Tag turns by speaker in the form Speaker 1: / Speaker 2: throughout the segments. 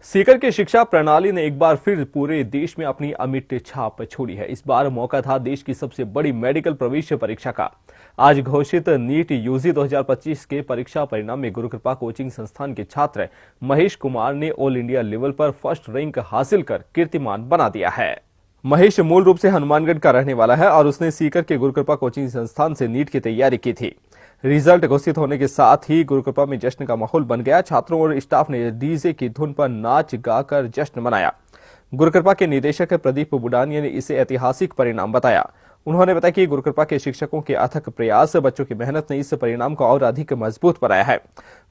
Speaker 1: सीकर की शिक्षा प्रणाली ने एक बार फिर पूरे देश में अपनी अमिट छाप छोड़ी है। इस बार मौका था देश की सबसे बड़ी मेडिकल प्रवेश परीक्षा का। आज घोषित नीट यूजी 2025 के परीक्षा परिणाम में गुरुकृपा कोचिंग संस्थान के छात्र महेश कुमार ने ऑल इंडिया लेवल पर फर्स्ट रैंक हासिल कर कीर्तिमान बना दिया है। महेश मूल रूप से हनुमानगढ़ का रहने वाला है और उसने सीकर के गुरुकृपा कोचिंग संस्थान से नीट की तैयारी की थी। रिजल्ट घोषित होने के साथ ही गुरुकृपा में जश्न का माहौल बन गया। छात्रों और स्टाफ ने डीजे की धुन पर नाच गाकर जश्न मनाया। गुरुकृपा के निदेशक प्रदीप बुडानिया ने इसे ऐतिहासिक परिणाम बताया। उन्होंने बताया कि गुरुकृपा के शिक्षकों के अथक प्रयास, बच्चों की मेहनत ने इस परिणाम को और अधिक मजबूत बनाया है।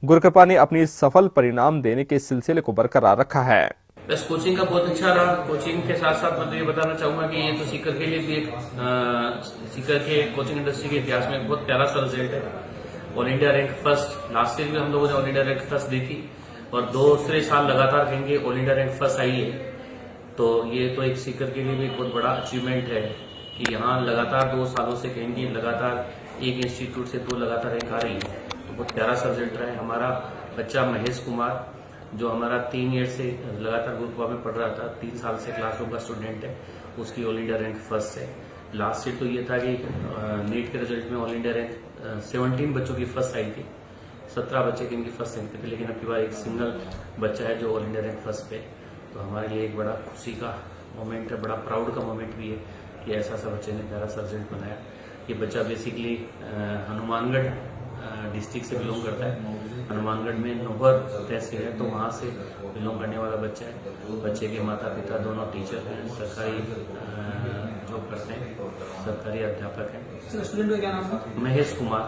Speaker 1: गुरुकृपा ने अपनी सफल परिणाम देने के सिलसिले को बरकरार रखा है।
Speaker 2: बस कोचिंग का बहुत अच्छा रहा। कोचिंग के साथ साथ मैं तो ये बताना चाहूंगा कि ये तो सीकर के लिए भी एक सीकर के कोचिंग इंडस्ट्री के इतिहास में एक बहुत प्यारा सा रिजल्ट है। All India rank first, last year भी हम लोगों ने ऑल इंडिया रैंक फर्स्ट देखी और दूसरे साल लगातार कहेंगे ऑल इंडिया रैंक फर्स्ट आई है। तो ये तो एक सीकर के लिए भी एक बहुत बड़ा अचीवमेंट है कि यहाँ लगातार 2 सालों से कहेंगे लगातार एक इंस्टीट्यूट से 2 लगातार रैंक आ रही है। तो बहुत प्यारा सा रिजल्ट रहा है। हमारा बच्चा महेश कुमार जो हमारा 3 ईयर से लगातार गुरुकृपा में पढ़ रहा था, 3 साल से क्लासरूम का स्टूडेंट है, उसकी ऑल इंडिया रैंक फर्स्ट है। लास्ट ईयर तो ये था कि नीट के रिजल्ट में ऑल इंडिया रैंक 17 बच्चों की फर्स्ट आई थी, 17 बच्चे की इनकी फर्स्ट रैंक पे थे, लेकिन अब की बार एक सिंगल बच्चा है जो ऑल इंडिया रैंक फर्स्ट पे। तो हमारे लिए एक बड़ा खुशी का मोमेंट है, बड़ा प्राउड का मोमेंट भी है कि ऐसा सा बच्चे ने प्यारा सा रिजल्ट बनाया। ये बच्चा बेसिकली हनुमानगढ़ डिस्ट्रिक्ट से बिलोंग करता है। हनुमानगढ़ में नोहर तहसील है, तो वहां से बिलोंग करने वाला बच्चा है। बच्चे के माता पिता दोनों टीचर हैं, सरकारी जॉब करते हैं, सरकारी अध्यापक हैं।
Speaker 3: स्टूडेंट का क्या नाम है?
Speaker 2: महेश कुमार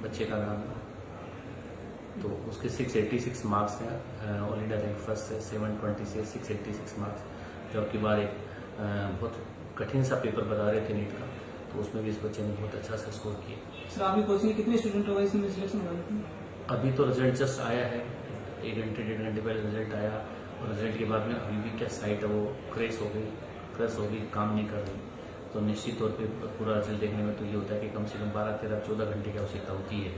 Speaker 2: बच्चे का नाम है। तो उसके 686 मार्क्स हैं, ऑल इंडिया रैंक फर्स्ट है। 720 से 686 मार्क्स। जो की बार एक बहुत कठिन सा पेपर बता रहे थे नीट का, तो उसमें भी इस बच्चे ने बहुत अच्छा सा स्कोर किया।
Speaker 3: सर आपकी कोचिंग में कितने स्टूडेंट हो इसमें सिलेक्शन हुआ है?
Speaker 2: अभी तो रिजल्ट जस्ट आया है, 1 घंटे 1.5 घंटे पहले रिजल्ट आया और रिजल्ट के बाद में अभी भी क्या साइट है वो क्रैश हो गई, काम नहीं कर रही। तो निश्चित तौर पे पूरा रिजल्ट देखने में तो ये होता है कि कम से कम 12, 13, 14 घंटे की आवश्यकता होती है।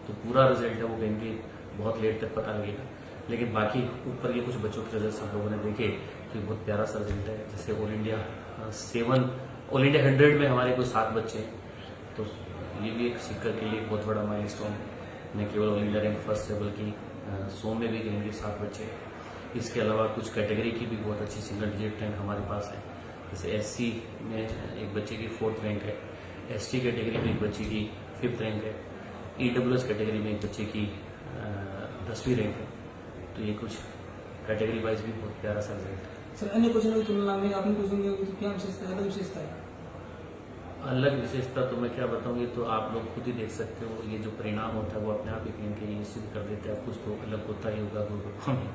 Speaker 2: तो पूरा रिजल्ट है वो कहेंगे बहुत लेट तक पता लगेगा। लेकिन बाकी ऊपर ये कुछ बच्चों के रिजल्ट हम लोगों ने देखे तो बहुत प्यारा सा रिजल्ट है। जैसे ऑल इंडिया 100 में हमारे कोई 7 बच्चे हैं, तो ये भी एक सीकर के लिए बहुत बड़ा माइलस्टोन है। न केवल ऑल इंडिया रैंक फर्स्ट है बल्कि 100 में भी कहेंगे 7 बच्चे। इसके अलावा कुछ कैटेगरी की भी बहुत अच्छी सिंगल डिजिट रैंक हमारे पास है। जैसे एससी में एक बच्चे की 4th रैंक है, एसटी कैटेगरी में एक बच्चे की 5th रैंक है, ईडब्ल्यूएस कैटेगरी में एक बच्चे की 10वीं रैंक है। तो ये कुछ कैटेगरी वाइज भी बहुत प्यारा सा रिजल्ट है।
Speaker 3: सर अन्य कोचिंग की तुलना में आपकी कोचिंग की क्या विशेषता है, अलग विशेषता है?
Speaker 2: अलग विशेषता तो मैं क्या बताऊँ, ये तो आप लोग खुद ही देख सकते हो। ये जो परिणाम होता है वो अपने आप ही कहीं के सिद्ध कर देता है। कुछ तो अलग होता ही होगा गुरुकृपा में,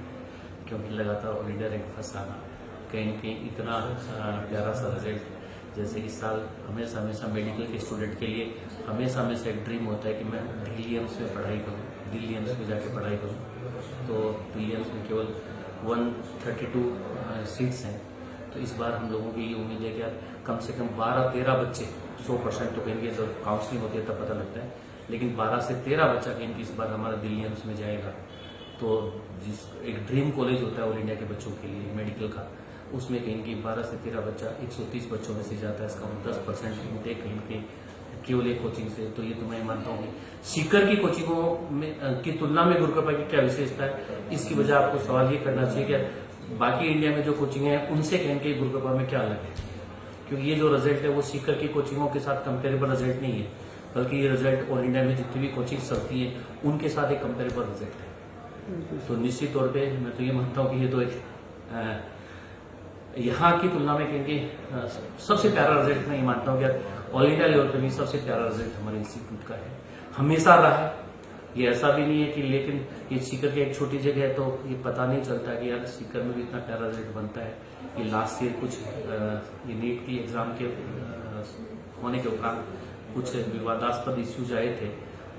Speaker 2: क्योंकि लगातार ऑल इंडिया रैंक फर्स्ट आना, कहीं न कहीं इतना प्यारा सा रिजल्ट। जैसे इस साल हमेशा मेडिकल के स्टूडेंट के लिए हमेशा एक ड्रीम होता है कि मैं दिल्ली एम्स में पढ़ाई करूँ, दिल्ली एम्स में जाके पढ़ाई करूँ। तो दिल्ली एम्स में केवल 132 सीट्स हैं। तो इस बार हम लोगों की ये उम्मीद है कि यार कम से कम 12-13 बच्चे, 100% तो कहेंगे जब काउंसलिंग होती है तब पता लगता है, लेकिन 12 से 13 बच्चा कहेंगे इस बार हमारा दिल्ली एम्स में जाएगा। तो जिस एक ड्रीम कॉलेज होता है ऑल इंडिया के बच्चों के लिए मेडिकल का, उसमें कहेंगे 12 से 13 बच्चा 130 बच्चों में से जाता है। इसका 10% इंटेक कहेंगे केवल एक कोचिंग से। तो ये तो मैं मानता हूँ कि सीकर की कोचिंगों में की तुलना में गुरुकृपा की क्या विशेषता है, इसकी वजह आपको सवाल ये करना चाहिए कि बाकी इंडिया में जो कोचिंग है उनसे कहेंगे गुरुकृपा में क्या अलग है। क्योंकि ये जो रिजल्ट है वो सीकर की कोचिंगों के साथ कंपेरेबल रिजल्ट नहीं है, बल्कि ये रिजल्ट ऑल इंडिया में जितनी भी कोचिंग चलती है उनके साथ एक कंपेरेबल रिजल्ट है। तो निश्चित तौर पे मैं तो ये मानता हूँ कि ये तो एक यहाँ की तुलना में कहेंगे सबसे प्यारा रिजल्ट मैं ये मानता हूँ कि ऑल इंडिया लेवल पर भी सबसे प्यारा रिजल्ट हमारे इंस्टीट्यूट का है, हमेशा रहा है। ये ऐसा भी नहीं है कि, लेकिन ये सीकर की एक छोटी जगह है तो ये पता नहीं चलता कि यार सीकर में भी इतना प्यारा रिजल्ट बनता है। ये लास्ट ईयर कुछ ये नीट की एग्जाम के होने के उपरांत कुछ विवादास्पद इश्यूज आए थे,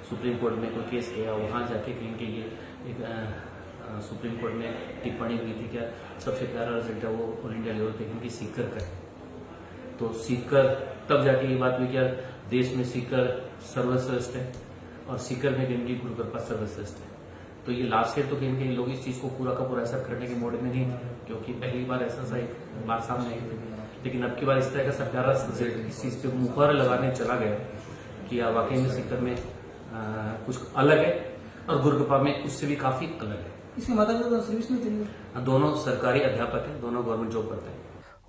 Speaker 2: सुप्रीम कोर्ट में कोई केस गया, वहां जाके कहेंगे ये एक सुप्रीम कोर्ट में टिप्पणी हुई थी क्या सबसे प्यारा रिजल्ट है वो ऑल इंडिया लेवल पे कहेंगे सीकर का है। तो सीकर तब जाके ये बात हुई कि यार देश में सीकर सर्वश्रेष्ठ है और सीकर में कहेंगे गुरुकृपा सर्वश्रेष्ठ है। तो ये लास्ट ईयर तो कहीं ना कहीं लोग इस चीज को पूरा का पूरा असर करने के मोड में नहीं थे, क्योंकि पहली बार ऐसा एक बात सामने आई थी। लेकिन अब की बार इस तरह का सरकार इस चीज पे मुहर लगाने चला गया कि वाकई में सीकर में कुछ अलग है और गुरगपा में उससे भी काफी अलग है।
Speaker 3: इसके माता पिता सर्विस में थे,
Speaker 2: दोनों सरकारी अध्यापक हैं, दोनों गवर्नमेंट जॉब करते हैं।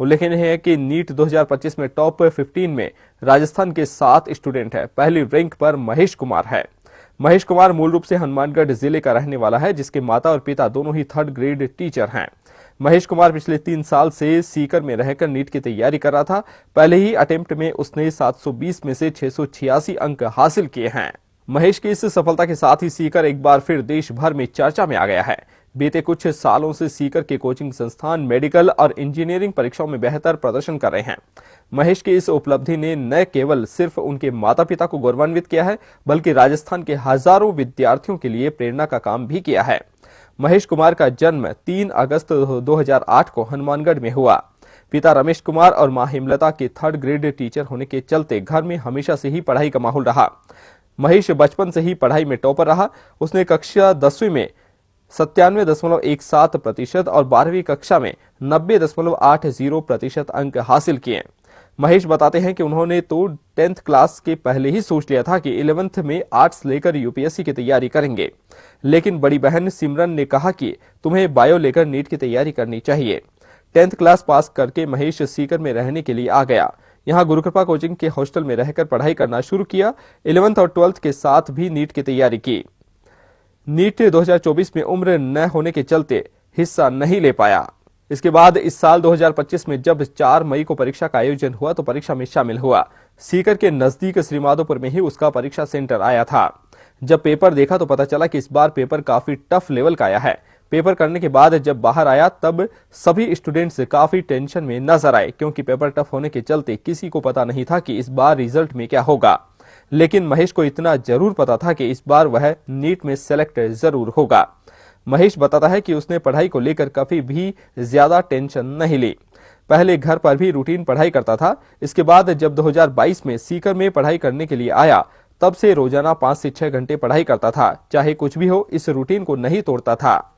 Speaker 1: उल्लेखनीय है कि नीट 2025 में टॉप 15 में राजस्थान के 7 स्टूडेंट हैं। पहली रैंक पर महेश कुमार है। महेश कुमार मूल रूप से हनुमानगढ़ जिले का रहने वाला है, जिसके माता और पिता दोनों ही 3rd ग्रेड टीचर हैं। महेश कुमार पिछले 3 साल से सीकर में रहकर नीट की तैयारी कर रहा था। पहले ही अटेम्प्ट में उसने 720 में से 686 अंक हासिल किए हैं। महेश की इस सफलता के साथ ही सीकर एक बार फिर देश भर में चर्चा में आ गया है। बीते कुछ सालों से सीकर के कोचिंग संस्थान मेडिकल और इंजीनियरिंग परीक्षाओं में बेहतर प्रदर्शन कर रहे हैं। महेश की इस उपलब्धि ने न केवल सिर्फ उनके माता पिता को गौरवान्वित किया है, बल्कि राजस्थान के हजारों विद्यार्थियों के लिए प्रेरणा का काम भी किया है। महेश कुमार का जन्म 3 अगस्त 2008 को हनुमानगढ़ में हुआ। पिता रमेश कुमार और मां हेमलता के 3rd ग्रेड टीचर होने के चलते घर में हमेशा से ही पढ़ाई का माहौल रहा। महेश बचपन से ही पढ़ाई में टॉपर रहा। उसने कक्षा 10वीं में 97.17% और 12वीं कक्षा में 90.80% अंक हासिल किए। महेश बताते हैं कि उन्होंने तो 10th क्लास के पहले ही सोच लिया था कि 11th में आर्ट्स लेकर यूपीएससी की तैयारी करेंगे, लेकिन बड़ी बहन सिमरन ने कहा कि तुम्हें बायो लेकर नीट की तैयारी करनी चाहिए। 10th क्लास पास करके महेश सीकर में रहने के लिए आ गया। यहाँ गुरुकृपा कोचिंग के हॉस्टल में रहकर पढ़ाई करना शुरू किया। 11th और 12th के साथ भी नीट की तैयारी की। नीट 2024 में उम्र न होने के चलते हिस्सा नहीं ले पाया। इसके बाद इस साल 2025 में जब 4 मई को परीक्षा का आयोजन हुआ तो परीक्षा में शामिल हुआ। सीकर के नजदीक श्रीमाधोपुर में ही उसका परीक्षा सेंटर आया था। जब पेपर देखा तो पता चला कि इस बार पेपर काफी टफ लेवल का आया है। पेपर करने के बाद जब बाहर आया तब सभी स्टूडेंट्स काफी टेंशन में नजर आए, क्योंकि पेपर टफ होने के चलते किसी को पता नहीं था कि इस बार रिजल्ट में क्या होगा। लेकिन महेश को इतना जरूर पता था कि इस बार वह नीट में सेलेक्ट जरूर होगा। महेश बताता है कि उसने पढ़ाई को लेकर कभी भी ज्यादा टेंशन नहीं ली। पहले घर पर भी रूटीन पढ़ाई करता था। इसके बाद जब 2022 में सीकर में पढ़ाई करने के लिए आया तब से रोजाना 5 से 6 घंटे पढ़ाई करता था। चाहे कुछ भी हो, इस रूटीन को नहीं तोड़ता था।